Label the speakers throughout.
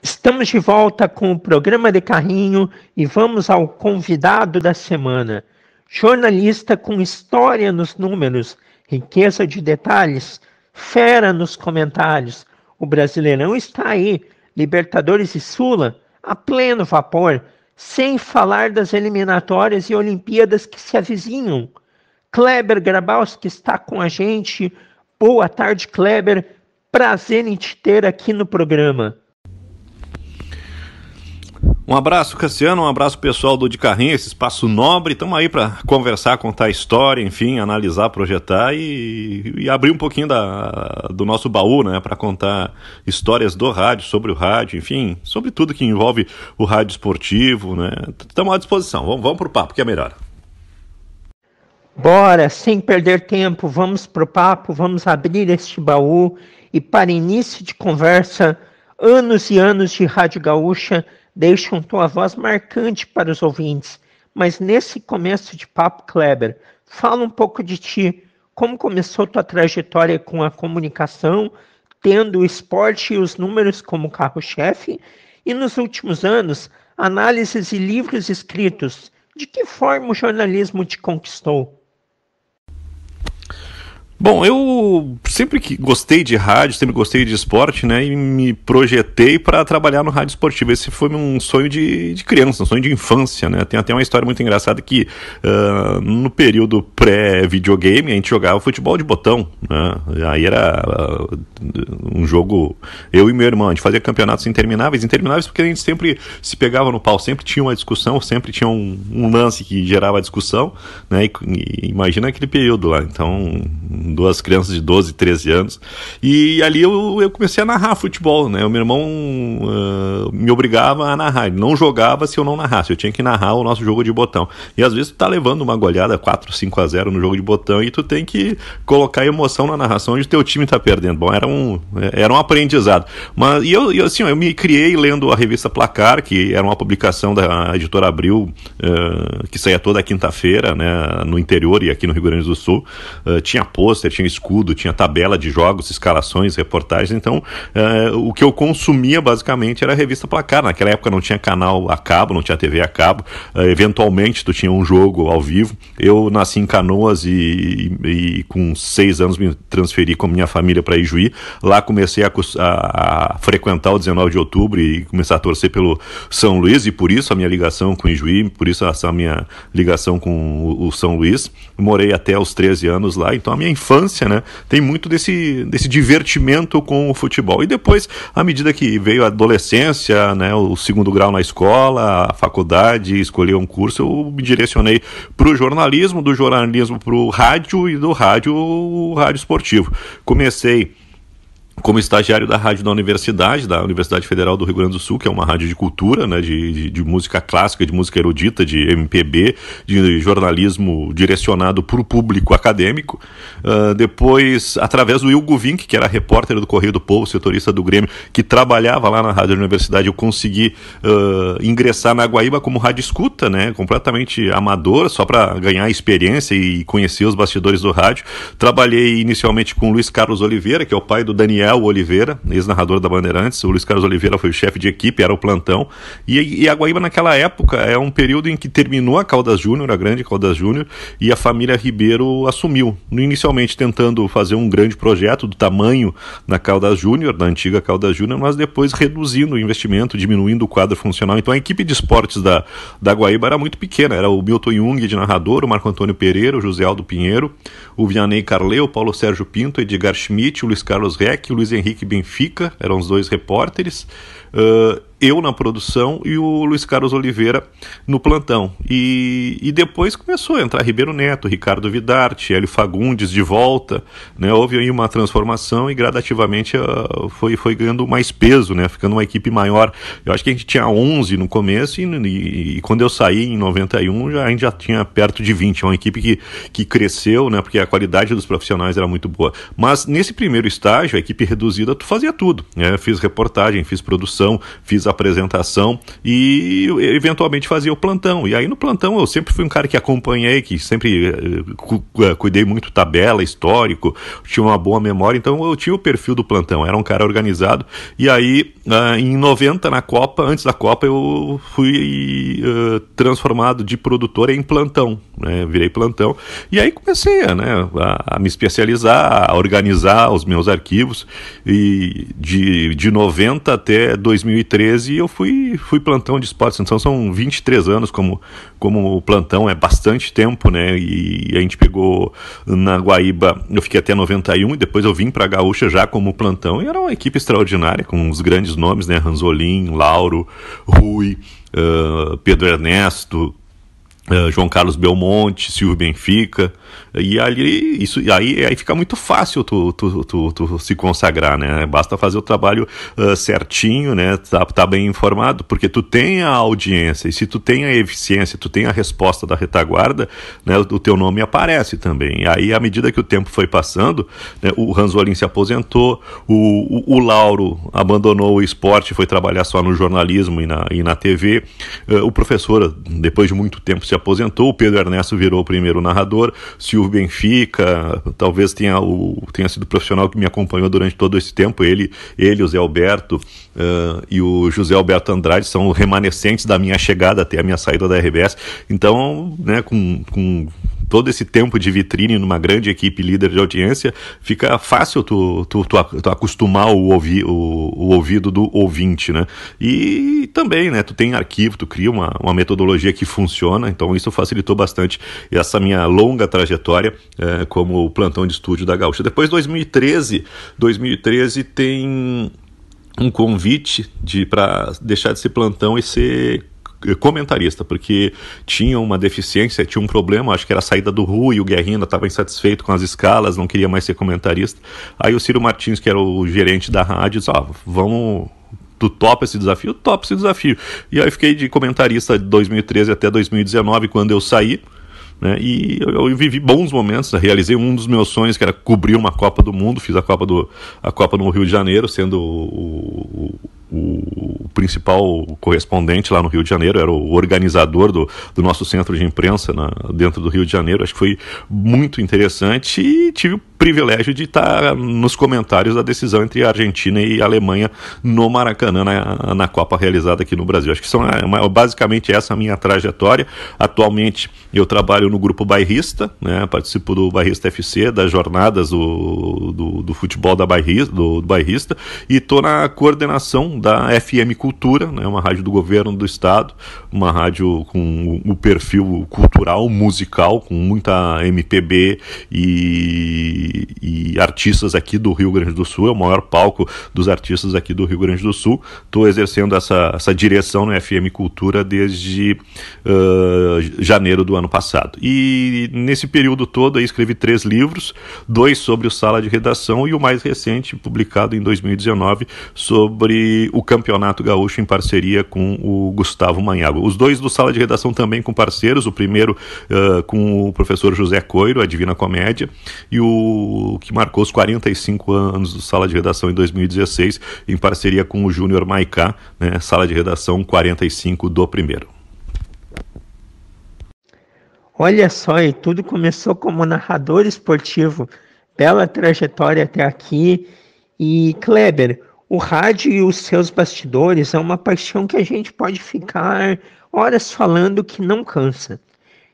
Speaker 1: Estamos de volta com o programa de carrinho e vamos ao convidado da semana. Jornalista com história nos números, riqueza de detalhes, fera nos comentários. O Brasileirão está aí, Libertadores e Sula, a pleno vapor, sem falar das eliminatórias e Olimpíadas que se avizinham. Kleber Grabowski está com a gente. Boa tarde, Kleber. Prazer em te ter aqui no programa.
Speaker 2: Um abraço, Cassiano, um abraço pessoal do De Carrinho, esse espaço nobre. Estamos aí para conversar, contar história, enfim, analisar, projetar e abrir um pouquinho do nosso baú, né, para contar histórias do rádio, sobre o rádio, enfim, sobre tudo que envolve o rádio esportivo, né. Estamos à disposição, vamos pro papo, que é melhor.
Speaker 1: Bora, sem perder tempo, vamos pro papo, vamos abrir este baú e para início de conversa, anos e anos de Rádio Gaúcha deixam tua voz marcante para os ouvintes. Mas nesse começo de papo, Kleber, fala um pouco de ti. Como começou tua trajetória com a comunicação, tendo o esporte e os números como carro-chefe? E nos últimos anos, análises e livros escritos. De que forma o jornalismo te conquistou?
Speaker 2: Bom, eu sempre que gostei de rádio, sempre gostei de esporte, né, e me projetei para trabalhar no rádio esportivo. Esse foi um sonho de criança, um sonho de infância, né. Tem até uma história muito engraçada que no período pré-videogame a gente jogava futebol de botão, né. Aí era um jogo, eu e meu irmão, a gente fazia campeonatos intermináveis porque a gente sempre se pegava no pau, sempre tinha uma discussão, sempre tinha um lance que gerava discussão, né, e imagina aquele período lá, então duas crianças de 12, 13 anos, e ali eu comecei a narrar futebol, né, o meu irmão me obrigava a narrar, ele não jogava se eu não narrasse, eu tinha que narrar o nosso jogo de botão, e às vezes tu tá levando uma goleada 4-5-0 no jogo de botão, e tu tem que colocar emoção na narração onde o teu time tá perdendo. Bom, era um aprendizado, mas eu me criei lendo a revista Placar, que era uma publicação da editora Abril, que saía toda quinta-feira, né, no interior e aqui no Rio Grande do Sul, tinha pôster, tinha escudo, tinha tabela de jogos, escalações, reportagens. Então o que eu consumia basicamente era a revista Placar. Naquela época não tinha canal a cabo, não tinha TV a cabo, eventualmente tu tinha um jogo ao vivo. Eu nasci em Canoas e com 6 anos me transferi com a minha família para Ijuí. Lá comecei a frequentar o 19 de outubro e começar a torcer pelo São Luís, e por isso a minha ligação com Ijuí, por isso essa minha ligação com o São Luís. Morei até os 13 anos lá, então a minha infância, né, tem muito desse divertimento com o futebol. E depois, à medida que veio a adolescência, né, o segundo grau na escola, a faculdade, escolhi um curso, eu me direcionei para o jornalismo, do jornalismo para o rádio e do rádio, o rádio esportivo. Comecei como estagiário da rádio da Universidade Federal do Rio Grande do Sul, que é uma rádio de cultura, né, de música clássica, de música erudita, de MPB, de jornalismo direcionado para o público acadêmico. Depois, através do Hugo Vink, que era repórter do Correio do Povo, setorista do Grêmio, que trabalhava lá na rádio da Universidade, eu consegui ingressar na Guaíba como rádio escuta, né, completamente amador, só para ganhar experiência e conhecer os bastidores do rádio. Trabalhei inicialmente com o Luiz Carlos Oliveira, que é o pai do Daniel Oliveira, ex-narrador da Bandeirantes. O Luiz Carlos Oliveira foi o chefe de equipe, era o plantão, e a Guaíba naquela época é um período em que terminou a Caldas Júnior, a grande Caldas Júnior, e a família Ribeiro assumiu, inicialmente tentando fazer um grande projeto do tamanho da Caldas Júnior, da antiga Caldas Júnior, mas depois reduzindo o investimento, diminuindo o quadro funcional. Então a equipe de esportes da Guaíba era muito pequena, era o Milton Jung de narrador, o Marco Antônio Pereira, o José Aldo Pinheiro, o Vianney Carleu, o Paulo Sérgio Pinto, o Edgar Schmidt, o Luiz Carlos Reck, o Luiz Henrique Benfica, eram os dois repórteres, eu na produção e o Luiz Carlos Oliveira no plantão. E depois começou a entrar Ribeiro Neto, Ricardo Vidarte, Hélio Fagundes de volta, né? Houve aí uma transformação e gradativamente foi ganhando mais peso, né? Ficando uma equipe maior. Eu acho que a gente tinha 11 no começo e quando eu saí em 91 a gente já tinha perto de 20. É uma equipe que cresceu, né? Porque a qualidade dos profissionais era muito boa. Mas nesse primeiro estágio, a equipe reduzida, tu fazia tudo, né? Fiz reportagem, fiz produção, fiz apresentação e eventualmente fazia o plantão. E aí no plantão eu sempre fui um cara que acompanhei, que sempre cuidei muito tabela, histórico, tinha uma boa memória, então eu tinha o perfil do plantão, era um cara organizado. E aí em 90 na Copa, antes da Copa, eu fui transformado de produtor em plantão, né? Virei plantão e aí comecei a me especializar, a organizar os meus arquivos, e de 90 até 2013 eu fui plantão de esportes. Então são 23 anos como plantão, é bastante tempo, né? E a gente pegou na Guaíba, eu fiquei até 91 e depois eu vim para a Gaúcha já como plantão, e era uma equipe extraordinária com os grandes nomes, né? Ranzolin, Lauro, Rui, Pedro Ernesto, João Carlos Belmonte, Silvio Benfica, e ali aí fica muito fácil tu se consagrar, né? Basta fazer o trabalho certinho, né? Tá bem informado, porque tu tem a audiência, e se tu tem a eficiência, tu tem a resposta da retaguarda, né? O teu nome aparece também. E aí, à medida que o tempo foi passando, né? O Ranzolin se aposentou, o Lauro abandonou o esporte, foi trabalhar só no jornalismo e na TV, o professor, depois de muito tempo, se aposentou, o Pedro Ernesto virou o primeiro narrador, Silvio Benfica, talvez tenha sido o profissional que me acompanhou durante todo esse tempo, ele o Zé Alberto e o José Alberto Andrade são remanescentes da minha chegada até a minha saída da RBS. Então, né, com todo esse tempo de vitrine numa grande equipe líder de audiência, fica fácil tu acostumar o ouvido do ouvinte, né? E também, né, tu tem arquivo, tu cria uma metodologia que funciona, então isso facilitou bastante essa minha longa trajetória como plantão de estúdio da Gaúcha. Depois, 2013 tem um convite para deixar de ser plantão e ser comentarista, porque tinha uma deficiência, tinha um problema, acho que era a saída do Rui, o Guerrinha estava insatisfeito com as escalas, não queria mais ser comentarista. Aí o Ciro Martins, que era o gerente da rádio, disse, tu topa esse desafio? Eu topo esse desafio. E aí fiquei de comentarista de 2013 até 2019, quando eu saí, né, e eu vivi bons momentos, realizei um dos meus sonhos, que era cobrir uma Copa do Mundo, fiz a Copa no Rio de Janeiro, sendo o principal correspondente lá no Rio de Janeiro, era o organizador do nosso centro de imprensa dentro do Rio de Janeiro. Acho que foi muito interessante e tive o privilégio de estar nos comentários da decisão entre a Argentina e a Alemanha no Maracanã, na Copa realizada aqui no Brasil. Acho que basicamente essa a minha trajetória. Atualmente eu trabalho no Grupo Bairrista, né, participo do Bairrista FC, das jornadas do futebol do Bairrista, e estou na coordenação da FM Cultura, né, uma rádio do governo do estado, uma rádio com o perfil cultural, musical, com muita MPB e artistas aqui do Rio Grande do Sul, é o maior palco dos artistas aqui do Rio Grande do Sul. Estou exercendo essa direção no FM Cultura desde janeiro do ano passado. E nesse período todo eu escrevi 3 livros, 2 sobre o Sala de Redação e o mais recente, publicado em 2019, sobre o Campeonato Gaúcho em parceria com o Gustavo Manhago. Os 2 do Sala de Redação também com parceiros, o primeiro com o professor José Coiro, a Divina Comédia, e o que marcou os 45 anos do Sala de Redação em 2016, em parceria com o Júnior Maicá, né, Sala de Redação 45 do primeiro.
Speaker 1: Olha só, e tudo começou como narrador esportivo, bela trajetória até aqui. E Kleber, o rádio e os seus bastidores é uma paixão que a gente pode ficar horas falando que não cansa.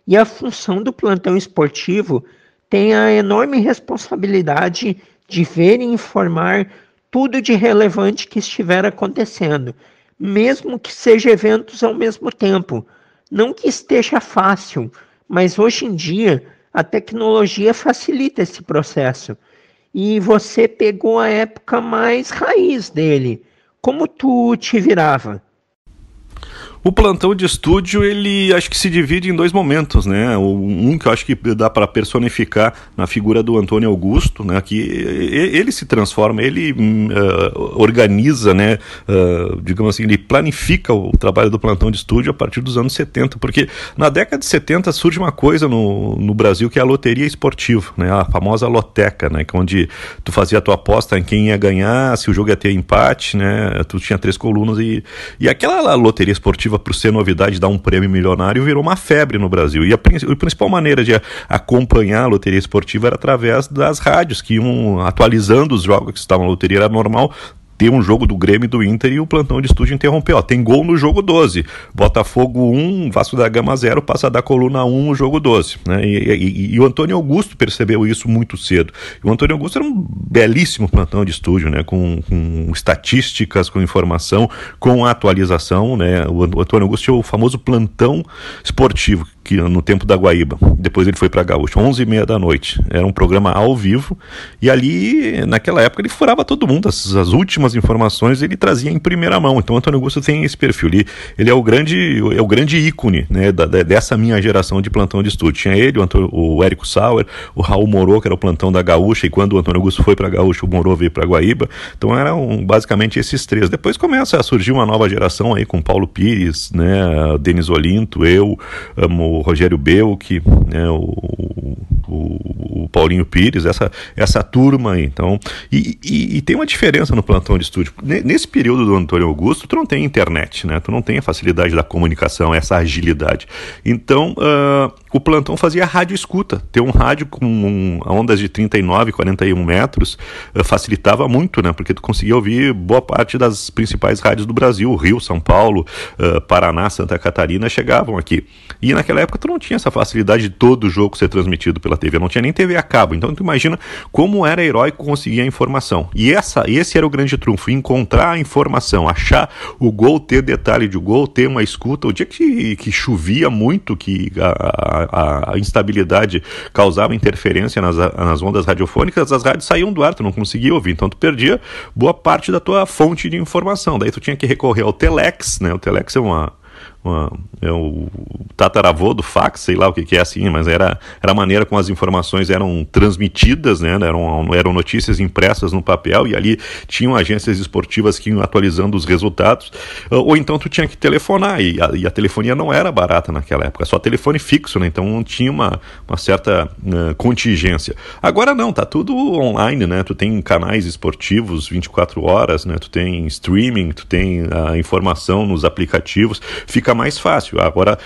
Speaker 1: E a função do plantão esportivo tem a enorme responsabilidade de ver e informar tudo de relevante que estiver acontecendo, mesmo que seja eventos ao mesmo tempo. Não que esteja fácil, mas hoje em dia a tecnologia facilita esse processo. E você pegou a época mais raiz dele. Como tu te virava?
Speaker 2: O plantão de estúdio, ele acho que se divide em dois momentos, né? Um que eu acho que dá para personificar na figura do Antônio Augusto, né? Que ele se transforma, ele organiza, né? Digamos assim, ele planifica o trabalho do plantão de estúdio a partir dos anos 70, porque na década de 70 surge uma coisa no Brasil que é a loteria esportiva, né? A famosa loteca, né? Onde tu fazia a tua aposta em quem ia ganhar, se o jogo ia ter empate, né? Tu tinha 3 colunas e aquela loteria esportiva, por ser novidade, dar um prêmio milionário, virou uma febre no Brasil. E a principal maneira de acompanhar a loteria esportiva era através das rádios, que iam atualizando os jogos que estavam na loteria. Era normal ter um jogo do Grêmio e do Inter e o plantão de estúdio interrompeu. Ó, tem gol no jogo 12. Botafogo 1, Vasco da Gama 0, passa da coluna 1 no jogo 12. Né? E o Antônio Augusto percebeu isso muito cedo. E o Antônio Augusto era um belíssimo plantão de estúdio, né? com estatísticas, com informação, com atualização. Né? O Antônio Augusto tinha o famoso plantão esportivo, que no tempo da Guaíba. Depois ele foi para Gaúcho, 11h30 da noite. Era um programa ao vivo. E ali, naquela época, ele furava todo mundo. As últimas informações ele trazia em primeira mão. Então o Antônio Augusto tem esse perfil. Ele é o grande ícone, né, dessa minha geração de plantão de estúdio. Tinha ele, o Érico Sauer, o Raul Morô, que era o plantão da Gaúcha, e quando o Antônio Augusto foi para Gaúcha, o Morô veio para Guaíba. Então eram basicamente esses três. Depois começa a surgir uma nova geração aí com Paulo Pires, né, Denis Olinto, eu, o Rogério Belk, né, o Paulinho Pires, essa turma aí. Então, e tem uma diferença no plantão de estúdio. Nesse período do Antônio Augusto, tu não tem internet, né? Tu não tem a facilidade da comunicação, essa agilidade. Então, o plantão fazia rádio escuta. Ter um rádio com ondas de 39, 41 metros facilitava muito, né? Porque tu conseguia ouvir boa parte das principais rádios do Brasil, Rio, São Paulo, Paraná, Santa Catarina, chegavam aqui. E naquela época tu não tinha essa facilidade de todo o jogo ser transmitido pela TV, não tinha nem TV a cabo. Então tu imagina como era heróico conseguir a informação. E esse era o grande trunfo, encontrar a informação, achar o gol, ter detalhe de gol, ter uma escuta. O dia que chovia muito, que a instabilidade causava interferência nas ondas radiofônicas, as rádios saíam do ar, tu não conseguia ouvir, então tu perdia boa parte da tua fonte de informação. Daí tu tinha que recorrer ao telex, né? O telex é o tataravô do fax, sei lá o que é assim, mas era a maneira como as informações eram transmitidas, né? Eram notícias impressas no papel e ali tinham agências esportivas que iam atualizando os resultados, ou então tu tinha que telefonar e a telefonia não era barata naquela época, só telefone fixo, né? Então não tinha uma certa contingência. Agora não, tá tudo online, né? Tu tem canais esportivos 24 horas, né? Tu tem streaming, tu tem a informação nos aplicativos, fica mais fácil. Agora,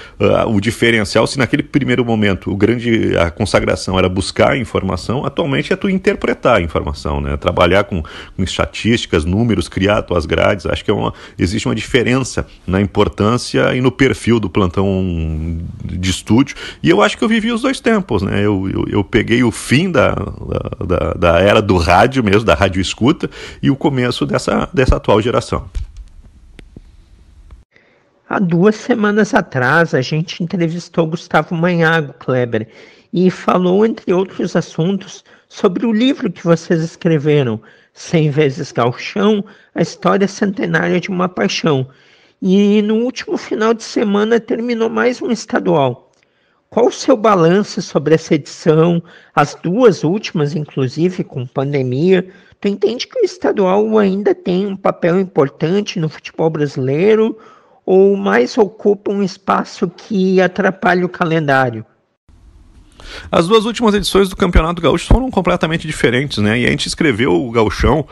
Speaker 2: o diferencial, se naquele primeiro momento a consagração era buscar a informação, atualmente é tu interpretar a informação, né? Trabalhar com estatísticas, números, criar tuas grades. Acho que existe uma diferença na importância e no perfil do plantão de estúdio, e eu acho que eu vivi os dois tempos, né? Eu peguei o fim da era do rádio mesmo, da rádio escuta, e o começo dessa atual geração.
Speaker 1: Há 2 semanas atrás, a gente entrevistou Gustavo Manhago, Kleber, e falou, entre outros assuntos, sobre o livro que vocês escreveram, 100 vezes Gauchão, a história centenária de uma paixão. E no último final de semana terminou mais um estadual. Qual o seu balanço sobre essa edição, as 2 últimas, inclusive, com pandemia? Tu entende que o estadual ainda tem um papel importante no futebol brasileiro, ou mais ocupa um espaço que atrapalha o calendário?
Speaker 2: As 2 últimas edições do Campeonato Gaúcho foram completamente diferentes, né? E a gente escreveu o Gauchão,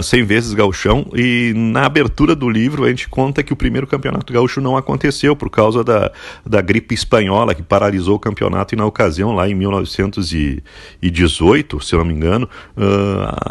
Speaker 2: 100 vezes Gauchão, e na abertura do livro a gente conta que o primeiro Campeonato Gaúcho não aconteceu por causa da gripe espanhola, que paralisou o campeonato, e na ocasião, lá em 1918, se eu não me engano,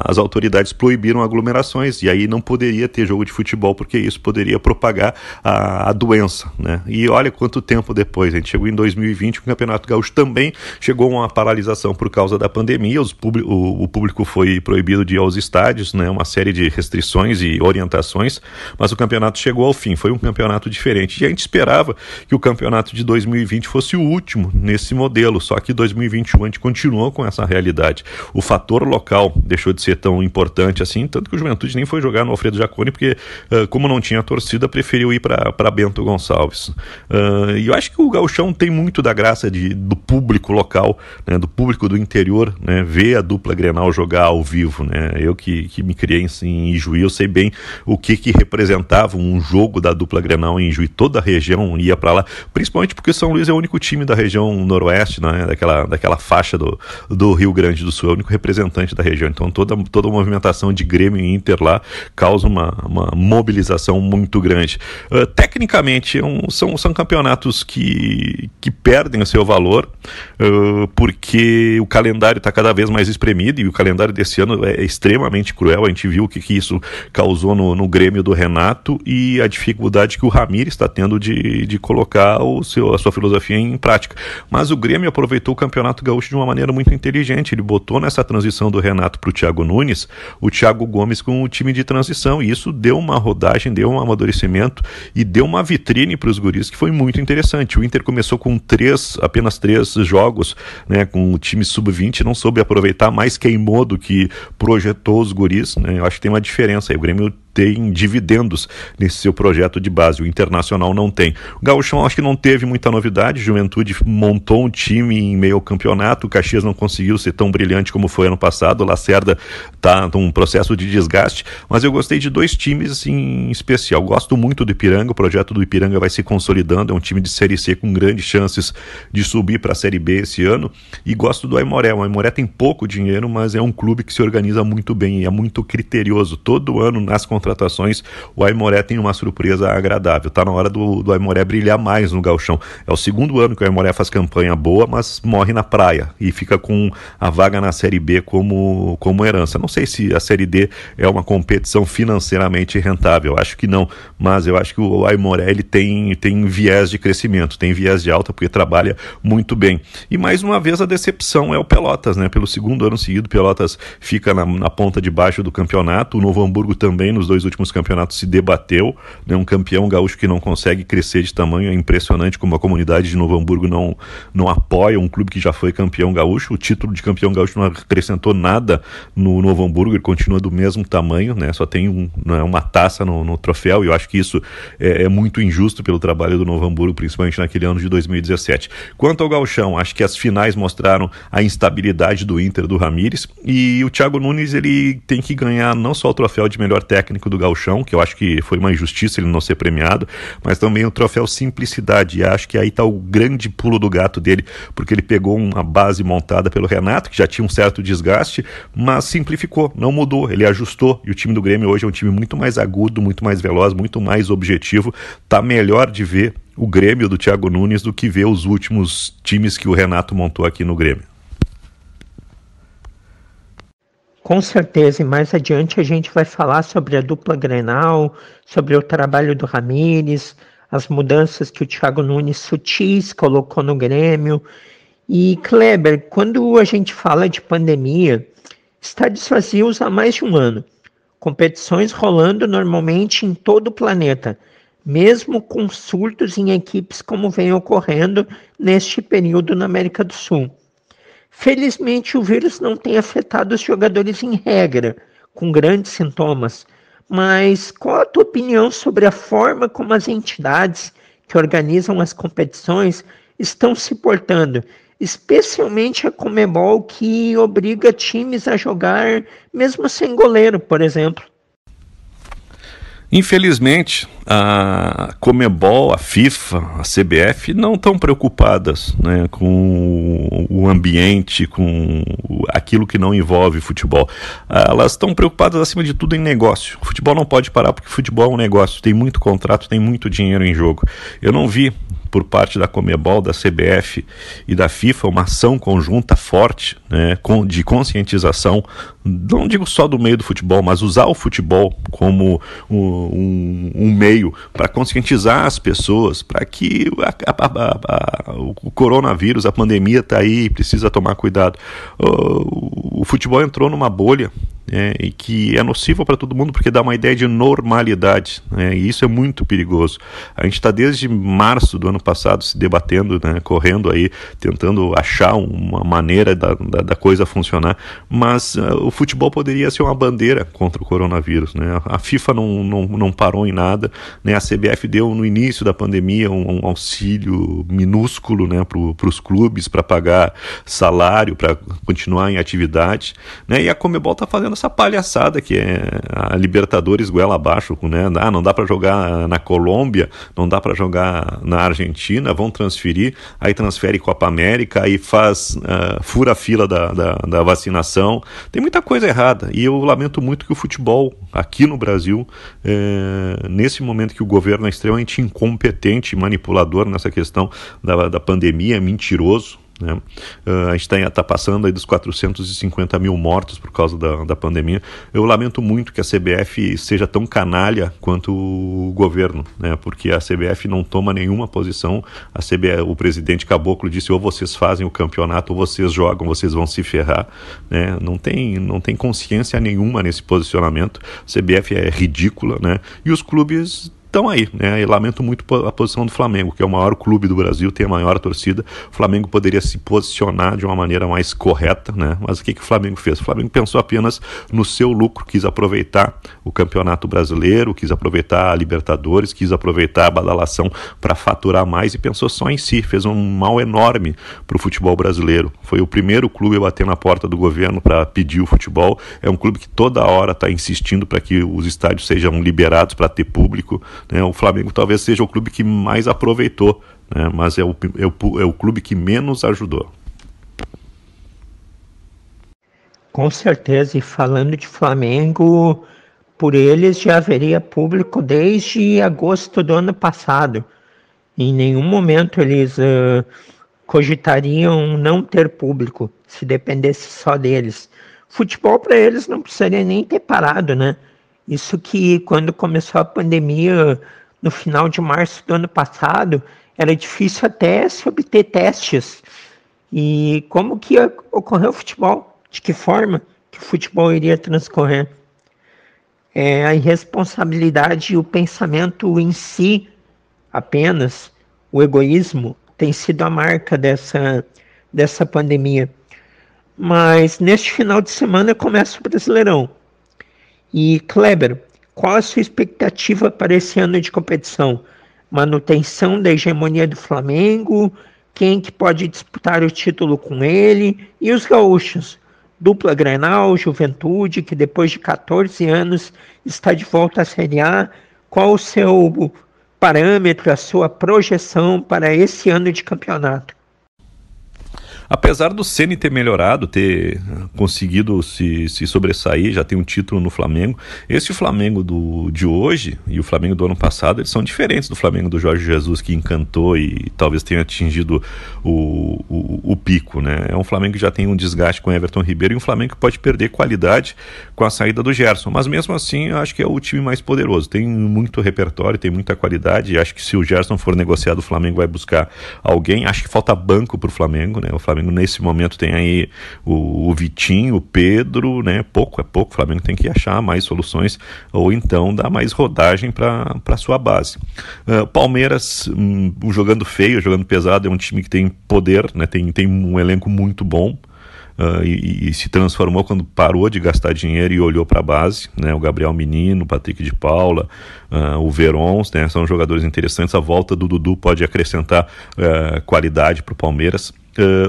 Speaker 2: as autoridades proibiram aglomerações, e aí não poderia ter jogo de futebol, porque isso poderia propagar a doença, né? E olha quanto tempo depois, a gente chegou em 2020, o Campeonato Gaúcho também chegou uma paralisação por causa da pandemia, o público foi proibido de ir aos estádios, né, uma série de restrições e orientações, mas o campeonato chegou ao fim, foi um campeonato diferente, e a gente esperava que o campeonato de 2020 fosse o último nesse modelo, só que 2021 a gente continuou com essa realidade. O fator local deixou de ser tão importante assim, tanto que o Juventude nem foi jogar no Alfredo Jaconi, porque como não tinha torcida, preferiu ir para Bento Gonçalves. E eu acho que o gauchão tem muito da graça do público local, né, do público do interior, né, ver a dupla Grenal jogar ao vivo, né. Eu que me criei em Ijuí, eu sei bem o que representava um jogo da dupla Grenal em Ijuí. Toda a região ia para lá, principalmente porque São Luís é o único time da região noroeste, né, daquela faixa do Rio Grande do Sul, é o único representante da região. Então toda a movimentação de Grêmio e Inter lá causa uma mobilização muito grande. Tecnicamente são campeonatos que perdem o seu valor, porque o calendário está cada vez mais espremido, e o calendário desse ano é extremamente cruel. A gente viu o que isso causou no Grêmio do Renato, e a dificuldade que o Ramires está tendo de colocar a sua filosofia em prática. Mas o Grêmio aproveitou o Campeonato Gaúcho de uma maneira muito inteligente. Ele botou nessa transição do Renato para o Thiago Nunes, o Thiago Gomes com o time de transição, e isso deu uma rodagem, deu um amadurecimento e deu uma vitrine para os guris que foi muito interessante. O Inter começou com apenas três jogos, né, com o time sub-20, não soube aproveitar, mais queimou do que projetou os guris, né. Eu acho que tem uma diferença aí. O Grêmio tem dividendos nesse seu projeto de base, o Internacional não tem. O Gauchão acho que não teve muita novidade, Juventude montou um time em meio ao campeonato, o Caxias não conseguiu ser tão brilhante como foi ano passado, o Lacerda está num processo de desgaste, mas eu gostei de dois times em especial. Gosto muito do Ipiranga, o projeto do Ipiranga vai se consolidando, é um time de Série C com grandes chances de subir para a Série B esse ano, e gosto do Aimoré. O Aimoré tem pouco dinheiro, mas é um clube que se organiza muito bem e é muito criterioso. Todo ano nas contratações, o Aimoré tem uma surpresa agradável. Está na hora do Aimoré brilhar mais no gauchão. É o segundo ano que o Aimoré faz campanha boa, mas morre na praia e fica com a vaga na Série B como herança. Não sei se a Série D é uma competição financeiramente rentável, acho que não, mas eu acho que o Aimoré ele tem viés de crescimento, tem viés de alta, porque trabalha muito bem. E mais uma vez a decepção é o Pelotas, né? Pelo segundo ano seguido, Pelotas fica na ponta de baixo do campeonato. O Novo Hamburgo também nos dois últimos campeonatos se debateu, né? Um campeão gaúcho que não consegue crescer de tamanho. É impressionante como a comunidade de Novo Hamburgo não apoia um clube que já foi campeão gaúcho. O título de campeão gaúcho não acrescentou nada no Novo Hamburgo, ele continua do mesmo tamanho, né? Só tem uma taça no troféu, e eu acho que isso é muito injusto pelo trabalho do Novo Hamburgo, principalmente naquele ano de 2017. Quanto ao gauchão, acho que as finais mostraram a instabilidade do Inter, do Ramires, e o Thiago Nunes ele tem que ganhar não só o troféu de melhor técnico do gauchão, que eu acho que foi uma injustiça ele não ser premiado, mas também o troféu simplicidade, e acho que aí está o grande pulo do gato dele, porque ele pegou uma base montada pelo Renato, que já tinha um certo desgaste, mas simplificou, não mudou, ele ajustou, e o time do Grêmio hoje é um time muito mais agudo, muito mais veloz, muito mais objetivo. Tá melhor de ver o Grêmio do Thiago Nunes do que ver os últimos times que o Renato montou aqui no Grêmio.
Speaker 1: Com certeza, e mais adiante a gente vai falar sobre a dupla Grenal, sobre o trabalho do Ramires, as mudanças que o Thiago Nunes sutis colocou no Grêmio. E Kleber, quando a gente fala de pandemia, estádios vazios há mais de um ano, competições rolando normalmente em todo o planeta, mesmo com surtos em equipes como vem ocorrendo neste período na América do Sul. Felizmente o vírus não tem afetado os jogadores em regra, com grandes sintomas, mas qual a tua opinião sobre a forma como as entidades que organizam as competições estão se portando, especialmente a Conmebol, que obriga times a jogar mesmo sem goleiro, por exemplo?
Speaker 2: Infelizmente, a Conmebol, a FIFA, a CBF não estão preocupadas, né, com o ambiente, com aquilo que não envolve futebol. Elas estão preocupadas, acima de tudo, em negócio. O futebol não pode parar, porque futebol é um negócio, tem muito contrato, tem muito dinheiro em jogo. Eu não vi, por parte da Conmebol, da CBF e da FIFA, uma ação conjunta forte, né, de conscientização, não digo só do meio do futebol, mas usar o futebol como um meio meio para conscientizar as pessoas, para que o coronavírus, a pandemia está aí, precisa tomar cuidado. O futebol entrou numa bolha, e que é nociva para todo mundo porque dá uma ideia de normalidade, e isso é muito perigoso. A gente está desde março do ano passado se debatendo, correndo aí, tentando achar uma maneira da coisa funcionar, mas o futebol poderia ser uma bandeira contra o coronavírus, A FIFA não parou em nada, a CBF deu no início da pandemia um auxílio minúsculo, para os clubes, para pagar salário, para continuar em atividade, e a Conmebol está fazendo essa palhaçada que é a Libertadores goela abaixo, não dá para jogar na Colômbia, não dá para jogar na Argentina, vão transferir, aí transfere Copa América, aí fura a fila da vacinação, tem muita coisa errada, e eu lamento muito que o futebol aqui no Brasil, nesse momento que o governo é extremamente incompetente e manipulador nessa questão da pandemia, é mentiroso, a gente está passando aí dos 450 mil mortos por causa da pandemia. Eu lamento muito que a CBF seja tão canalha quanto o governo, porque a CBF não toma nenhuma posição. O presidente Caboclo disse: ou vocês fazem o campeonato ou vocês jogam, vocês vão se ferrar, não tem consciência nenhuma nesse posicionamento. A CBF é ridícula, e os clubes estão aí, e lamento muito a posição do Flamengo, que é o maior clube do Brasil, tem a maior torcida. O Flamengo poderia se posicionar de uma maneira mais correta, mas o que o Flamengo fez? O Flamengo pensou apenas no seu lucro, quis aproveitar o Campeonato Brasileiro, quis aproveitar a Libertadores, quis aproveitar a badalação para faturar mais e pensou só em si, fez um mal enorme para o futebol brasileiro. Foi o primeiro clube a bater na porta do governo para pedir o futebol, é um clube que toda hora está insistindo para que os estádios sejam liberados para ter público. O Flamengo talvez seja o clube que mais aproveitou, mas é o clube que menos ajudou.
Speaker 1: Com certeza, e falando de Flamengo, por eles já haveria público desde agosto do ano passado. Em nenhum momento eles cogitariam não ter público, se dependesse só deles. Futebol para eles não precisaria nem ter parado, Isso que quando começou a pandemia, no final de março do ano passado, era difícil até se obter testes. E como que ia ocorrer o futebol? De que forma que o futebol iria transcorrer? A irresponsabilidade e o pensamento em si, apenas, o egoísmo, tem sido a marca dessa pandemia. Mas neste final de semana começa o Brasileirão. E Kleber, qual a sua expectativa para esse ano de competição? Manutenção da hegemonia do Flamengo? Quem que pode disputar o título com ele? E os gaúchos? Dupla Grenal, Juventude, que depois de 14 anos está de volta à Série A. Qual o seu parâmetro, a sua projeção para esse ano de campeonato?
Speaker 2: Apesar do Ceni ter melhorado, ter conseguido se sobressair, já tem um título no Flamengo, esse Flamengo de hoje e o Flamengo do ano passado, eles são diferentes do Flamengo do Jorge Jesus, que encantou e talvez tenha atingido o pico, É um Flamengo que já tem um desgaste com Everton Ribeiro e um Flamengo que pode perder qualidade com a saída do Gerson, mas mesmo assim eu acho que é o time mais poderoso, tem muito repertório, tem muita qualidade, e acho que se o Gerson for negociado, o Flamengo vai buscar alguém. Acho que falta banco para o Flamengo, O Flamengo nesse momento tem aí o Vitinho, o Pedro, pouco é pouco, o Flamengo tem que achar mais soluções ou então dar mais rodagem para sua base. Palmeiras, jogando feio, jogando pesado, é um time que tem poder, tem um elenco muito bom. E se transformou quando parou de gastar dinheiro e olhou para a base, o Gabriel Menino, o Patrick de Paula, o Veron, são jogadores interessantes. A volta do Dudu pode acrescentar qualidade para o Palmeiras.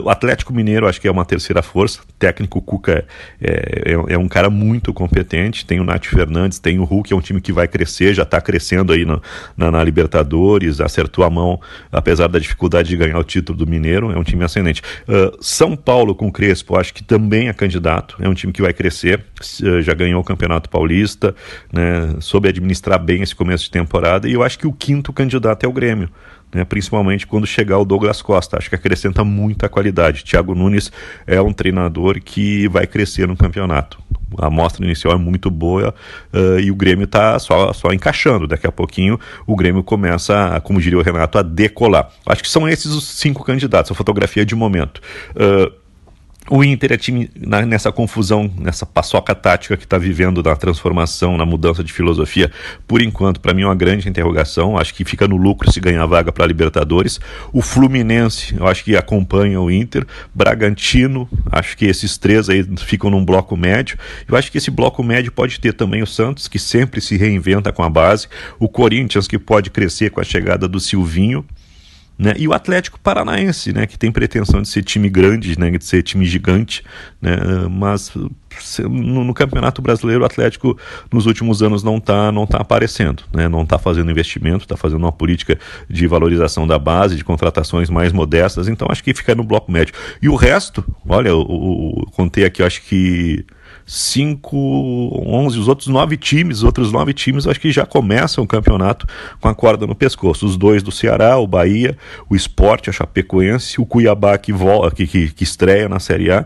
Speaker 2: O Atlético Mineiro acho que é uma terceira força. O técnico Cuca é um cara muito competente. Tem o Nath Fernandes, tem o Hulk, é um time que vai crescer, já está crescendo aí na Libertadores, acertou a mão, apesar da dificuldade de ganhar o título do Mineiro, é um time ascendente. São Paulo com Crespo, acho que também é candidato, é um time que vai crescer, já ganhou o Campeonato Paulista, soube administrar bem esse começo de temporada, e eu acho que o quinto candidato é o Grêmio. Principalmente quando chegar o Douglas Costa, acho que acrescenta muita qualidade. Thiago Nunes é um treinador que vai crescer no campeonato. A amostra inicial é muito boa e o Grêmio está só encaixando. Daqui a pouquinho o Grêmio começa, como diria o Renato, a decolar. Acho que são esses os 5 candidatos, a fotografia de momento. O Inter é time nessa confusão, nessa paçoca tática que está vivendo na transformação, na mudança de filosofia. Por enquanto, para mim é uma grande interrogação. Acho que fica no lucro se ganhar vaga para a Libertadores. O Fluminense, eu acho que acompanha o Inter. Bragantino, acho que esses 3 aí ficam num bloco médio. Eu acho que esse bloco médio pode ter também o Santos, que sempre se reinventa com a base. O Corinthians, que pode crescer com a chegada do Silvinho. Né? E o Atlético Paranaense, né? Que tem pretensão de ser time grande, né? De ser time gigante, né? Mas no Campeonato Brasileiro o Atlético nos últimos anos não tá aparecendo, né? Não está fazendo investimento, está fazendo uma política de valorização da base, de contratações mais modestas, então acho que fica no bloco médio. E o resto, olha, eu contei aqui, eu acho que 5, 11, os outros 9 times, acho que já começam o campeonato com a corda no pescoço. Os 2 do Ceará, o Bahia, o Sport, a Chapecoense, o Cuiabá que estreia na Série A,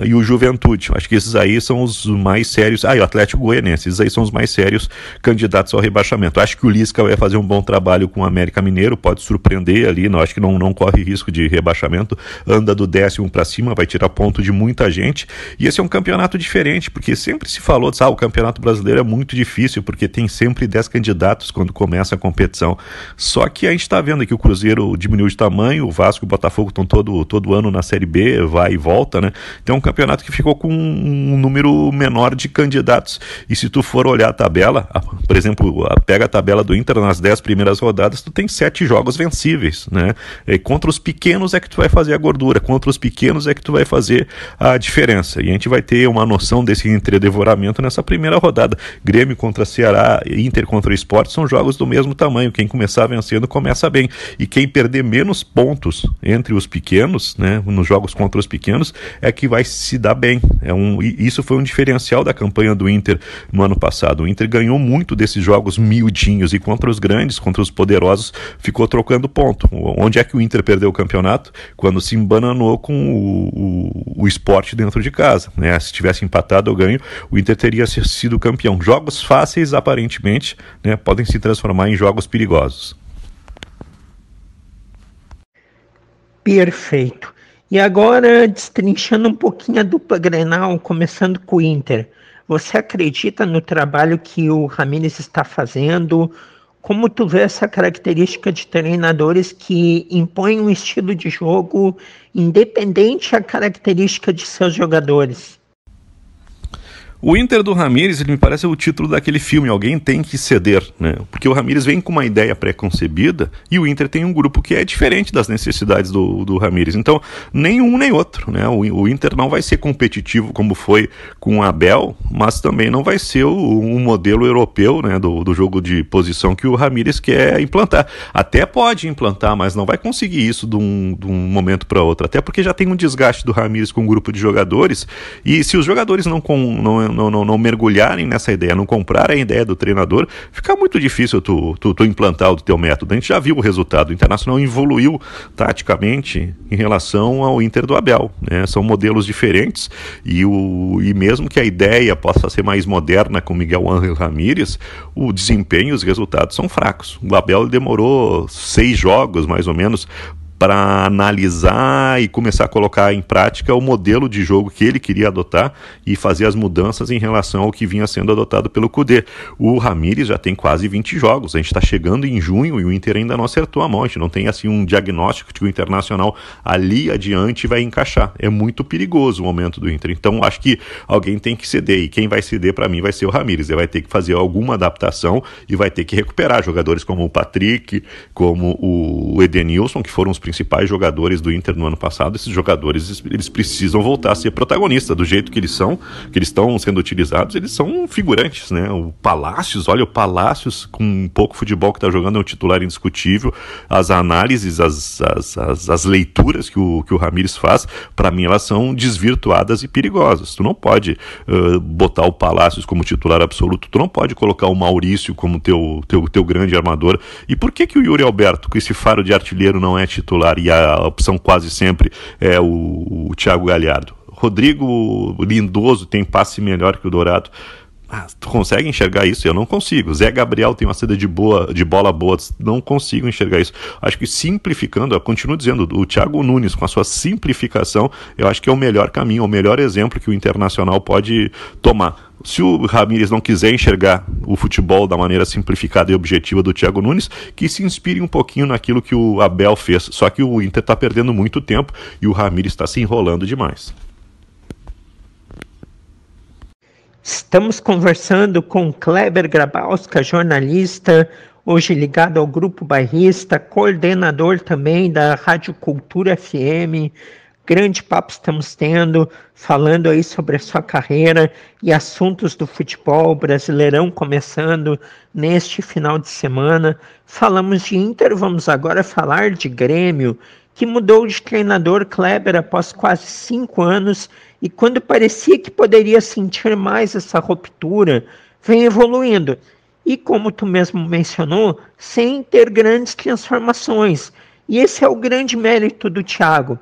Speaker 2: e o Juventude. Acho que esses aí são os mais sérios. E o Atlético Goianiense, esses aí são os mais sérios candidatos ao rebaixamento. Acho que o Lisca vai fazer um bom trabalho com o América Mineiro, pode surpreender ali, acho que não corre risco de rebaixamento, anda do 10º para cima, vai tirar ponto de muita gente, e esse é um campeonato diferente, porque sempre se falou o Campeonato Brasileiro é muito difícil, porque tem sempre 10 candidatos quando começa a competição. Só que a gente está vendo que o Cruzeiro diminuiu de tamanho, o Vasco e o Botafogo estão todo ano na Série B, vai e volta, né? Então é um campeonato que ficou com um número menor de candidatos. E se tu for olhar a tabela, por exemplo, pega a tabela do Inter nas 10 primeiras rodadas, tu tem 7 jogos vencíveis, né? E contra os pequenos é que tu vai fazer a gordura, contra os pequenos é que tu vai fazer a diferença. E a gente vai ter uma noção desse entredevoramento nessa primeira rodada. Grêmio contra Ceará, Inter contra o Sport são jogos do mesmo tamanho. Quem começar vencendo começa bem, e quem perder menos pontos entre os pequenos, né, nos jogos contra os pequenos, é que vai se dar bem. Isso foi um diferencial da campanha do Inter no ano passado. O Inter ganhou muito desses jogos miudinhos, e contra os grandes, contra os poderosos, ficou trocando ponto. Onde é que o Inter perdeu o campeonato? Quando se embananou com o Sport dentro de casa, né? Se tivesse empatado ou ganho, o Inter teria sido campeão. Jogos fáceis, aparentemente, né, podem se transformar em jogos perigosos.
Speaker 1: Perfeito. E agora, destrinchando um pouquinho a dupla Grenal, começando com o Inter. Você acredita no trabalho que o Ramires está fazendo? Como tu vê essa característica de treinadores que impõem um estilo de jogo independente da característica de seus jogadores?
Speaker 2: O Inter do Ramires, ele me parece o título daquele filme, Alguém Tem Que Ceder, né? Porque o Ramires vem com uma ideia pré-concebida e o Inter tem um grupo que é diferente das necessidades do Ramires. Então, nem um nem outro, né? O Inter não vai ser competitivo como foi com o Abel, mas também não vai ser um modelo europeu, né, do jogo de posição que o Ramires quer implantar. Até pode implantar, mas não vai conseguir isso de um momento para outro. Até porque já tem um desgaste do Ramires com um grupo de jogadores, e se os jogadores não mergulharem nessa ideia, não comprarem a ideia do treinador, fica muito difícil tu implantar o teu método. A gente já viu o resultado. O Internacional evoluiu taticamente em relação ao Inter do Abel, né? São modelos diferentes, e mesmo que a ideia possa ser mais moderna com Miguel Ángel Ramírez, o desempenho e os resultados são fracos. O Abel demorou 6 jogos, mais ou menos, para analisar e começar a colocar em prática o modelo de jogo que ele queria adotar e fazer as mudanças em relação ao que vinha sendo adotado pelo Kudê. O Ramires já tem quase 20 jogos, a gente está chegando em junho e o Inter ainda não acertou a mão, a gente não tem assim um diagnóstico de que o Internacional ali adiante vai encaixar. É muito perigoso o momento do Inter, então acho que alguém tem que ceder, e quem vai ceder para mim vai ser o Ramires. Ele vai ter que fazer alguma adaptação e vai ter que recuperar jogadores como o Patrick, como o Edenilson, que foram os principais jogadores do Inter no ano passado. Esses jogadores, eles precisam voltar a ser protagonistas, do jeito que eles são, que eles estão sendo utilizados, eles são figurantes, né? O Palácios, olha, o Palácios com um pouco futebol que está jogando é um titular indiscutível. As análises, as leituras que o Ramires faz, para mim elas são desvirtuadas e perigosas. Tu não pode botar o Palácios como titular absoluto, tu não pode colocar o Maurício como teu grande armador. E por que o Yuri Alberto, com esse faro de artilheiro, não é titular? E a opção quase sempre é o Thiago Galhardo. Rodrigo Lindoso tem passe melhor que o Dourado. Tu consegue enxergar isso? Eu não consigo. Zé Gabriel tem uma saída de bola boa, não consigo enxergar isso. Acho que simplificando, eu continuo dizendo, o Thiago Nunes com a sua simplificação, eu acho que é o melhor caminho, o melhor exemplo que o Internacional pode tomar. Se o Ramírez não quiser enxergar o futebol da maneira simplificada e objetiva do Thiago Nunes, que se inspire um pouquinho naquilo que o Abel fez. Só que o Inter está perdendo muito tempo e o Ramírez está se enrolando demais.
Speaker 1: Estamos conversando com Kleber Grabowska, jornalista, hoje ligado ao Grupo Bairrista, coordenador também da Rádio Cultura FM. Grande papo estamos tendo, falando aí sobre a sua carreira e assuntos do futebol, Brasileirão começando neste final de semana. Falamos de Inter, vamos agora falar de Grêmio, que mudou de treinador. Kleber após quase 5 anos, e quando parecia que poderia sentir mais essa ruptura, vem evoluindo. E como tu mesmo mencionou, sem ter grandes transformações. E esse é o grande mérito do Thiago.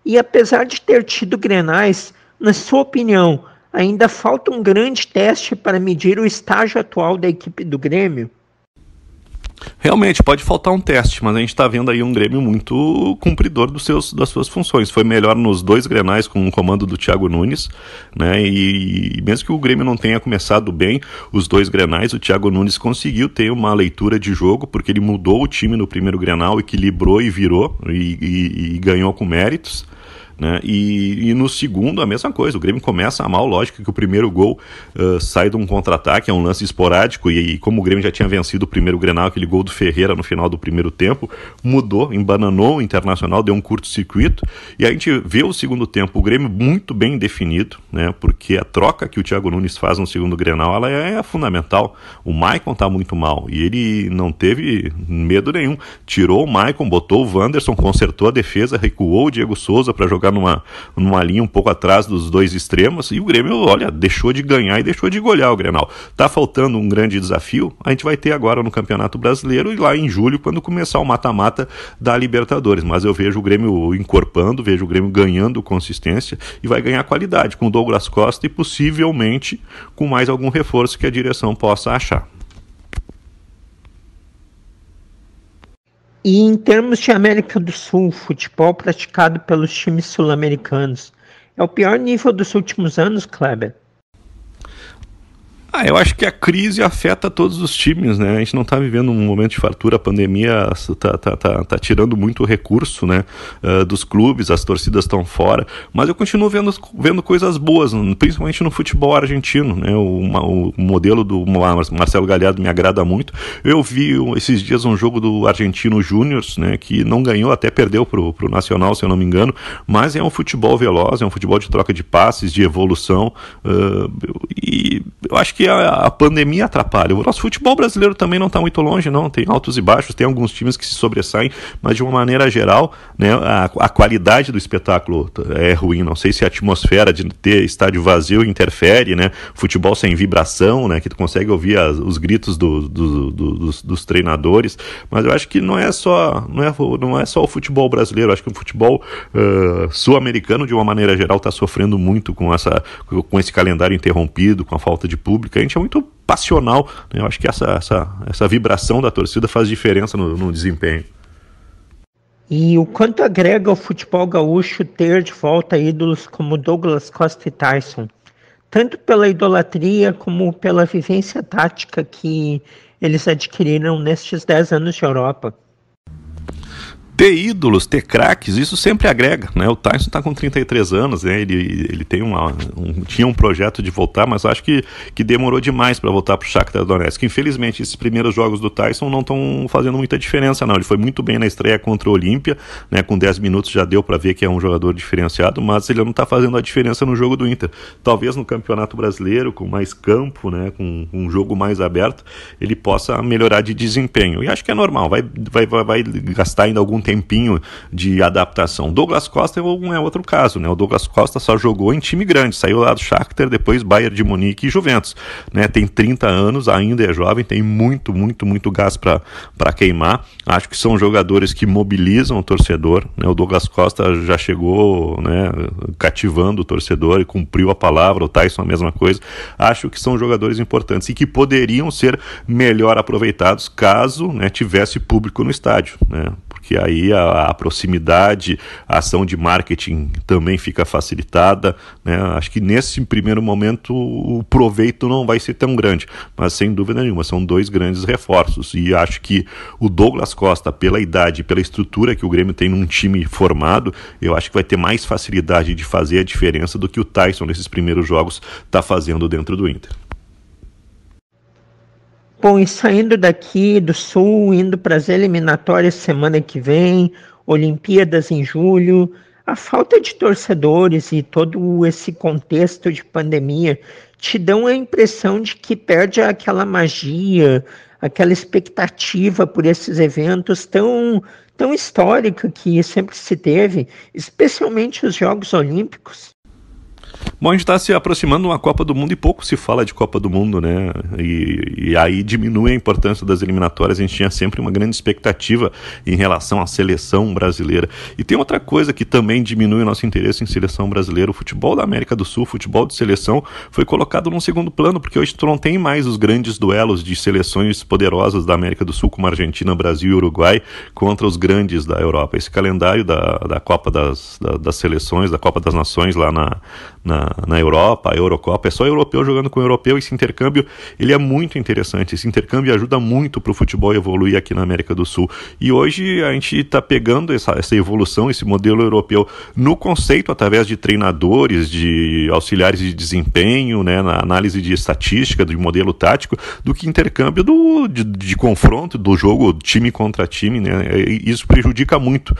Speaker 1: E apesar de ter tido Grenais, na sua opinião, ainda falta um grande teste para medir o estágio atual da equipe do Grêmio?
Speaker 2: Realmente, pode faltar um teste, mas a gente está vendo aí um Grêmio muito cumpridor das suas funções. Foi melhor nos 2 Grenais com o comando do Thiago Nunes, né? E mesmo que o Grêmio não tenha começado bem os 2 Grenais, o Thiago Nunes conseguiu ter uma leitura de jogo, porque ele mudou o time no primeiro Grenal, equilibrou e virou, e ganhou com méritos. Né? E no segundo a mesma coisa, o Grêmio começa mal, lógico que o primeiro gol sai de um contra-ataque, é um lance esporádico, e como o Grêmio já tinha vencido o primeiro Grenal, aquele gol do Ferreira no final do primeiro tempo, mudou, embananou o Internacional, deu um curto-circuito, e a gente vê o segundo tempo, o Grêmio muito bem definido, né? Porque a troca que o Thiago Nunes faz no segundo Grenal, ela é fundamental. O Maicon tá muito mal, e ele não teve medo nenhum, tirou o Maicon, botou o Wanderson, consertou a defesa, recuou o Diego Souza para jogar numa linha um pouco atrás dos 2 extremos, e o Grêmio, olha, deixou de ganhar e deixou de golear o Grenal. Tá faltando um grande desafio, a gente vai ter agora no Campeonato Brasileiro e lá em julho, quando começar o mata-mata da Libertadores, mas eu vejo o Grêmio encorpando, vejo o Grêmio ganhando consistência e vai ganhar qualidade com o Douglas Costa e possivelmente com mais algum reforço que a direção possa achar.
Speaker 1: E em termos de América do Sul, futebol praticado pelos times sul-americanos, é o pior nível dos últimos anos, Kleber?
Speaker 2: Eu acho que a crise afeta todos os times, né? A gente não está vivendo um momento de fartura, a pandemia tá tirando muito recurso, né? Dos clubes, as torcidas estão fora, mas eu continuo vendo coisas boas, principalmente no futebol argentino, né? O modelo do Marcelo Gallardo me agrada muito. Eu vi esses dias um jogo do Argentino Júnior, né? Que não ganhou, até perdeu pro Nacional, se eu não me engano, mas é um futebol veloz, é um futebol de troca de passes, de evolução, e eu acho que a pandemia atrapalha. O nosso futebol brasileiro também não está muito longe, não. Tem altos e baixos, tem alguns times que se sobressaem, mas de uma maneira geral, né, a qualidade do espetáculo é ruim. Não sei se a atmosfera de ter estádio vazio interfere, né? Futebol sem vibração, né? Que tu consegue ouvir os gritos dos treinadores, mas eu acho que não é só o futebol brasileiro. Eu acho que o futebol sul-americano, de uma maneira geral, está sofrendo muito com esse calendário interrompido, com a falta de público. A gente é muito passional, né? Eu acho que essa vibração da torcida faz diferença no desempenho.
Speaker 1: E o quanto agrega ao futebol gaúcho ter de volta ídolos como Douglas Costa e Tyson, tanto pela idolatria como pela vivência tática que eles adquiriram nestes 10 anos de Europa?
Speaker 2: Ter ídolos, ter craques, isso sempre agrega, né? O Tyson está com 33 anos, né? Ele tem tinha um projeto de voltar, mas acho que demorou demais para voltar para o Shakhtar Donetsk. Infelizmente, esses primeiros jogos do Tyson não estão fazendo muita diferença, não. Ele foi muito bem na estreia contra o Olímpia, né? Com 10 minutos já deu para ver que é um jogador diferenciado, mas ele não está fazendo a diferença no jogo do Inter. Talvez no Campeonato Brasileiro, com mais campo, né? Com um jogo mais aberto, ele possa melhorar de desempenho. E acho que é normal, vai gastar ainda algum tempinho de adaptação. Douglas Costa é outro caso, né? O Douglas Costa só jogou em time grande, saiu lá do Shakhtar, depois Bayern de Munique e Juventus, né? Tem 30 anos, ainda é jovem, tem muito gás para queimar. Acho que são jogadores que mobilizam o torcedor, né? O Douglas Costa já chegou, né, cativando o torcedor e cumpriu a palavra, o Tyson a mesma coisa. Acho que são jogadores importantes e que poderiam ser melhor aproveitados caso, né, tivesse público no estádio, né? Porque aí a proximidade, a ação de marketing também fica facilitada, né? Acho que nesse primeiro momento o proveito não vai ser tão grande, mas sem dúvida nenhuma, são dois grandes reforços, e acho que o Douglas Costa, pela idade, pela estrutura que o Grêmio tem num time formado, eu acho que vai ter mais facilidade de fazer a diferença do que o Tyson nesses primeiros jogos está fazendo dentro do Inter.
Speaker 1: Bom, e saindo daqui do Sul, indo para as eliminatórias semana que vem, Olimpíadas em julho, a falta de torcedores e todo esse contexto de pandemia te dão a impressão de que perde aquela magia, aquela expectativa por esses eventos tão histórica que sempre se teve, especialmente os Jogos Olímpicos?
Speaker 2: Bom, a gente está se aproximando de uma Copa do Mundo e pouco se fala de Copa do Mundo, né? E aí diminui a importância das eliminatórias. A gente tinha sempre uma grande expectativa em relação à seleção brasileira. E tem outra coisa que também diminui o nosso interesse em seleção brasileira. O futebol da América do Sul, o futebol de seleção, foi colocado num segundo plano, porque hoje tu não tem mais os grandes duelos de seleções poderosas da América do Sul, como Argentina, Brasil e Uruguai, contra os grandes da Europa. Esse calendário da Copa das Seleções, da Copa das Nações lá na Europa, a Eurocopa, é só europeu jogando com europeu. Esse intercâmbio, ele é muito interessante, esse intercâmbio ajuda muito para o futebol evoluir aqui na América do Sul, e hoje a gente está pegando essa evolução, esse modelo europeu no conceito, através de treinadores, de auxiliares de desempenho, né, na análise de estatística, de modelo tático, do que intercâmbio de confronto, do jogo time contra time, né? Isso prejudica muito,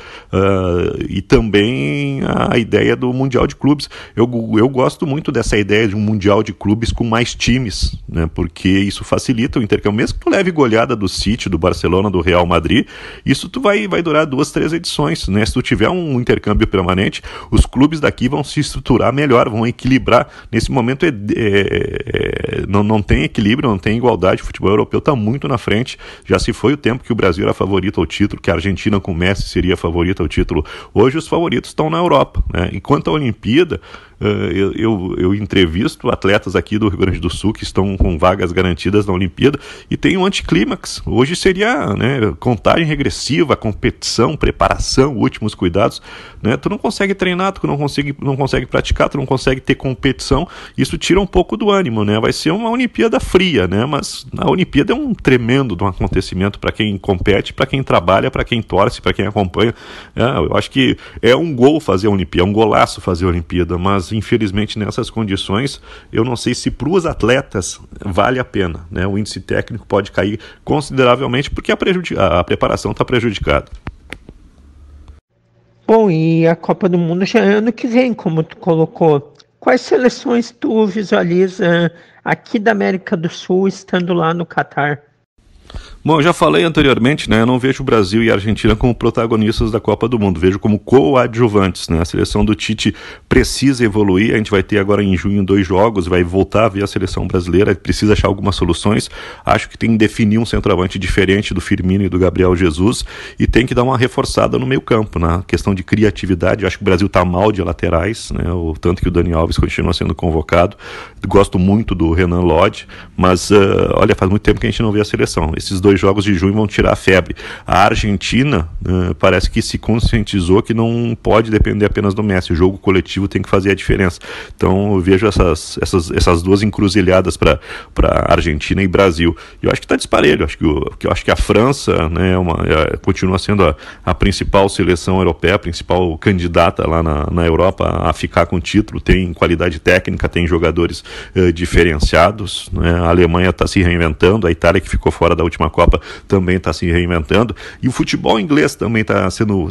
Speaker 2: e também a ideia do Mundial de Clubes. Eu gosto muito dessa ideia de um Mundial de Clubes com mais times, né, porque isso facilita o intercâmbio. Mesmo que tu leve goleada do City, do Barcelona, do Real Madrid, isso tu vai durar 2, 3 edições, né? Se tu tiver um intercâmbio permanente, os clubes daqui vão se estruturar melhor, vão equilibrar. Nesse momento não tem equilíbrio, não tem igualdade. O futebol europeu está muito na frente. Já se foi o tempo que o Brasil era favorito ao título, que a Argentina com Messi seria favorita ao título. Hoje os favoritos estão na Europa, né? Enquanto a Olimpíada, eu entrevisto atletas aqui do Rio Grande do Sul que estão com vagas garantidas na Olimpíada e tem um anticlímax. Hoje seria, né, contagem regressiva, competição, preparação, últimos cuidados, né? Tu não consegue treinar, tu não consegue praticar, tu não consegue ter competição. Isso tira um pouco do ânimo, né? Vai ser uma Olimpíada fria, né? Mas a Olimpíada é um tremendo acontecimento para quem compete, para quem trabalha, para quem torce, para quem acompanha. Eu acho que é um gol fazer a Olimpíada, é um golaço fazer a Olimpíada, mas infelizmente nessas condições eu não sei se para os atletas vale a pena, né? O índice técnico pode cair consideravelmente porque a preparação está prejudicada.
Speaker 1: Bom, e a Copa do Mundo já é ano que vem, como tu colocou. Quais seleções tu visualiza aqui da América do Sul estando lá no Catar?
Speaker 2: Bom, eu já falei anteriormente, né? Eu não vejo o Brasil e a Argentina como protagonistas da Copa do Mundo, vejo como coadjuvantes, né? A seleção do Tite precisa evoluir. A gente vai ter agora em junho 2 jogos, vai voltar a ver a seleção brasileira, precisa achar algumas soluções. Acho que tem que definir um centroavante diferente do Firmino e do Gabriel Jesus, e tem que dar uma reforçada no meio campo, na questão de criatividade. Eu acho que o Brasil está mal de laterais, né? O tanto que o Dani Alves continua sendo convocado. Gosto muito do Renan Lodge, mas olha, faz muito tempo que a gente não vê a seleção. Esses 2 jogos de junho vão tirar a febre. A Argentina parece que se conscientizou que não pode depender apenas do Messi. O jogo coletivo tem que fazer a diferença. Então eu vejo essas 2 encruzilhadas para Argentina e Brasil. Eu acho que está disparelho. Eu acho que a França, né, continua sendo a principal seleção europeia, a principal candidata lá na Europa a ficar com o título. Tem qualidade técnica, tem jogadores diferenciados, né? A Alemanha está se reinventando, a Itália, que ficou fora da última Copa também está se reinventando, e o futebol inglês também está sendo,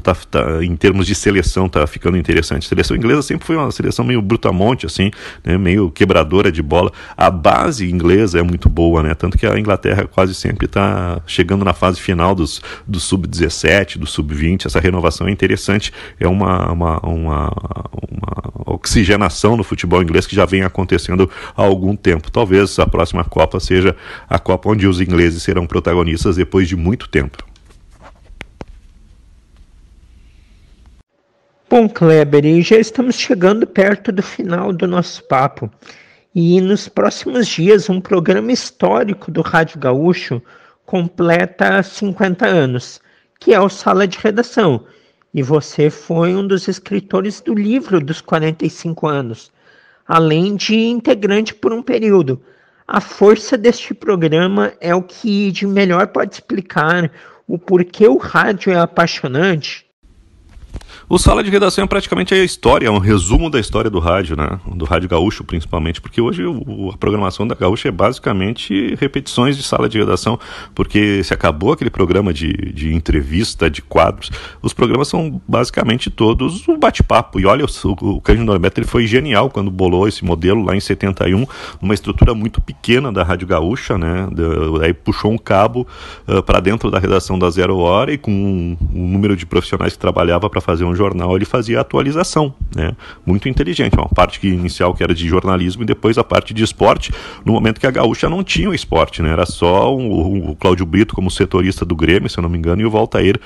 Speaker 2: em termos de seleção, está ficando interessante. A seleção inglesa sempre foi uma seleção meio brutamonte, assim, né, meio quebradora de bola. A base inglesa é muito boa, né, tanto que a Inglaterra quase sempre está chegando na fase final do sub-17, do sub-20. Essa renovação é interessante, é uma oxigenação no futebol inglês que já vem acontecendo há algum tempo. Talvez a próxima Copa seja a Copa onde os ingleses serão protagonistas depois de muito tempo.
Speaker 1: Bom, Kleber, e já estamos chegando perto do final do nosso papo. E nos próximos dias, um programa histórico do Rádio Gaúcho completa 50 anos, que é o Sala de Redação. E você foi um dos escritores do livro dos 45 anos, além de integrante por um período. A força deste programa é o que de melhor pode explicar o porquê o rádio é apaixonante.
Speaker 2: O Sala de Redação é praticamente a história, é um resumo da história do rádio, né? Do Rádio Gaúcho, principalmente, porque hoje a programação da Gaúcha é basicamente repetições de Sala de Redação, porque se acabou aquele programa de entrevista, de quadros, os programas são basicamente todos um bate-papo. E olha, o Cândido Norberto, ele foi genial quando bolou esse modelo lá em 71, numa estrutura muito pequena da Rádio Gaúcha, né? Aí puxou um cabo para dentro da redação da Zero Hora, e com um número de profissionais que trabalhava para fazer um jornal, ele fazia a atualização, né? Muito inteligente, uma parte inicial que era de jornalismo e depois a parte de esporte, no momento que a Gaúcha não tinha o esporte, né? Era só o Cláudio Brito como setorista do Grêmio, se eu não me engano, e o Valtair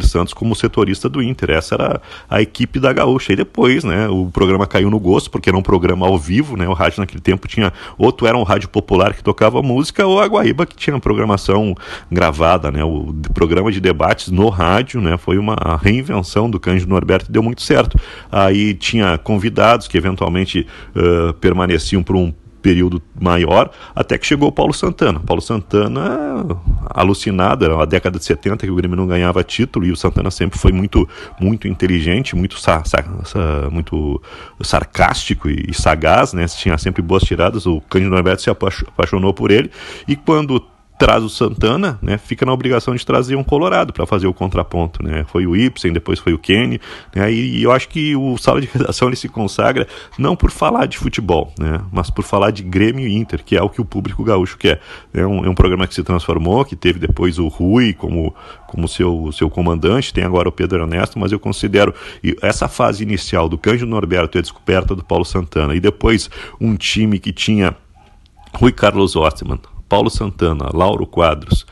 Speaker 2: Santos como setorista do Inter. Essa era a equipe da Gaúcha. E depois, né, o programa caiu no gosto, porque era um programa ao vivo, né? O rádio naquele tempo tinha, ou tu era um rádio popular que tocava música, ou a Guaíba que tinha programação gravada, né? O programa de debates no rádio, né, foi uma reinvenção do Cândido Norberto, deu muito certo. Aí tinha convidados que eventualmente permaneciam por um período maior, até que chegou o Paulo Santana. Paulo Santana, alucinado, era a década de 70 que o Grêmio não ganhava título, e o Santana sempre foi muito, muito inteligente, muito sarcástico e sagaz, né? Tinha sempre boas tiradas. O Cândido Norberto se apaixonou por ele, e quando traz o Santana, né, fica na obrigação de trazer um colorado para fazer o contraponto, né? Foi o Ibsen, depois foi o Kenny, né? E eu acho que o Sala de Redação, ele se consagra não por falar de futebol, né, mas por falar de Grêmio e Inter, que é o que o público gaúcho quer. É um programa que se transformou, que teve depois o Rui como seu comandante, tem agora o Pedro Ernesto, mas eu considero essa fase inicial do Cândido Norberto e a descoberta do Paulo Santana, e depois um time que tinha Rui Carlos Osterman, Paulo Santana, Lauro Quadros,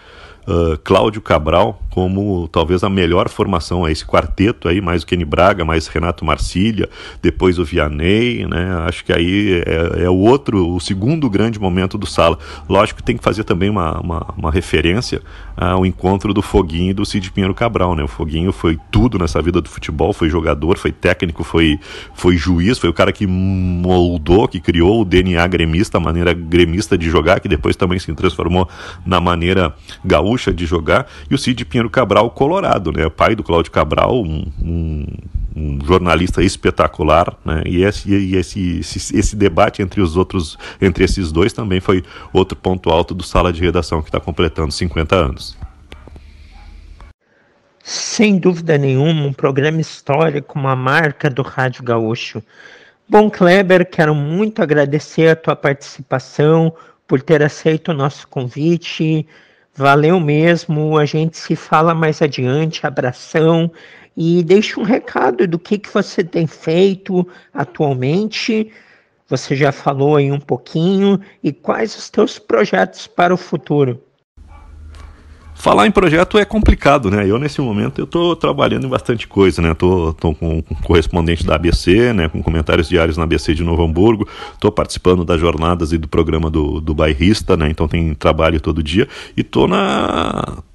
Speaker 2: Cláudio Cabral, como talvez a melhor formação, esse quarteto aí, mais o Kenny Braga, mais Renato Marcília, depois o Vianney, né? Acho que aí é o segundo grande momento do Sala. Lógico que tem que fazer também uma referência ao encontro do Foguinho e do Cid Pinheiro Cabral, né? O Foguinho foi tudo nessa vida do futebol, foi jogador, foi técnico, foi juiz, foi o cara que moldou, que criou o DNA gremista, a maneira gremista de jogar, que depois também se transformou na maneira gaúcha de jogar, e o Cid Pinheiro Cabral colorado, né? Pai do Cláudio Cabral, um jornalista espetacular, né? E esse debate entre esses dois também foi outro ponto alto do Sala de Redação, que está completando 50 anos.
Speaker 1: Sem dúvida nenhuma, um programa histórico, uma marca do Rádio Gaúcho. Bom, Kleber, quero muito agradecer a tua participação, por ter aceito o nosso convite. Valeu mesmo, a gente se fala mais adiante, abração, e deixa um recado do que você tem feito atualmente. Você já falou aí um pouquinho, e quais os teus projetos para o futuro?
Speaker 2: Falar em projeto é complicado, né? Eu, nesse momento, eu tô trabalhando em bastante coisa, né? Tô com um correspondente da ABC, né? Com comentários diários na ABC de Novo Hamburgo. Tô participando das jornadas e do programa do bairrista, né? Então tem trabalho todo dia. E tô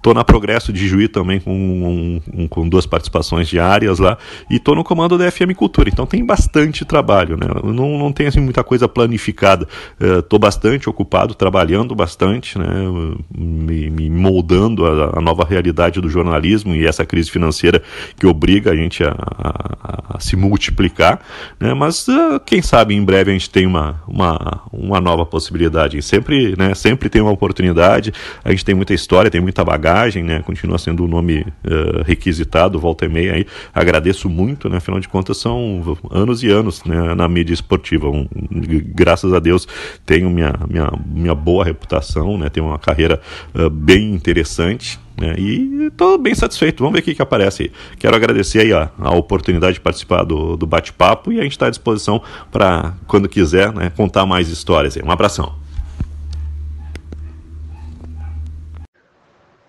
Speaker 2: Tô na Progresso de Juí também com 2 participações diárias lá, e tô no comando da FM Cultura, então tem bastante trabalho, né? Não tem assim muita coisa planificada, tô bastante ocupado, trabalhando bastante, né? Me moldando a nova realidade do jornalismo e essa crise financeira que obriga a gente a se multiplicar, né? Mas quem sabe em breve a gente tem uma nova possibilidade, sempre tem uma oportunidade, a gente tem muita história, tem muita bagagem, né? Continua sendo um nome requisitado, volta e meia aí. Agradeço muito, né? Afinal de contas são anos e anos, né, na mídia esportiva. Graças a Deus tenho minha boa reputação, né? Tenho uma carreira bem interessante, né? E estou bem satisfeito. Vamos ver o que aparece aí. Quero agradecer aí a oportunidade de participar do bate-papo, e a gente está à disposição para, quando quiser, né, contar mais histórias aí. Um abração.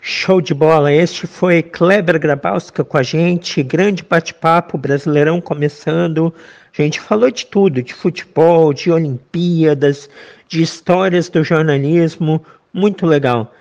Speaker 1: Show de bola, este foi Kleber Grabowska com a gente, grande bate-papo, Brasileirão começando, a gente falou de tudo, de futebol, de Olimpíadas, de histórias do jornalismo, muito legal.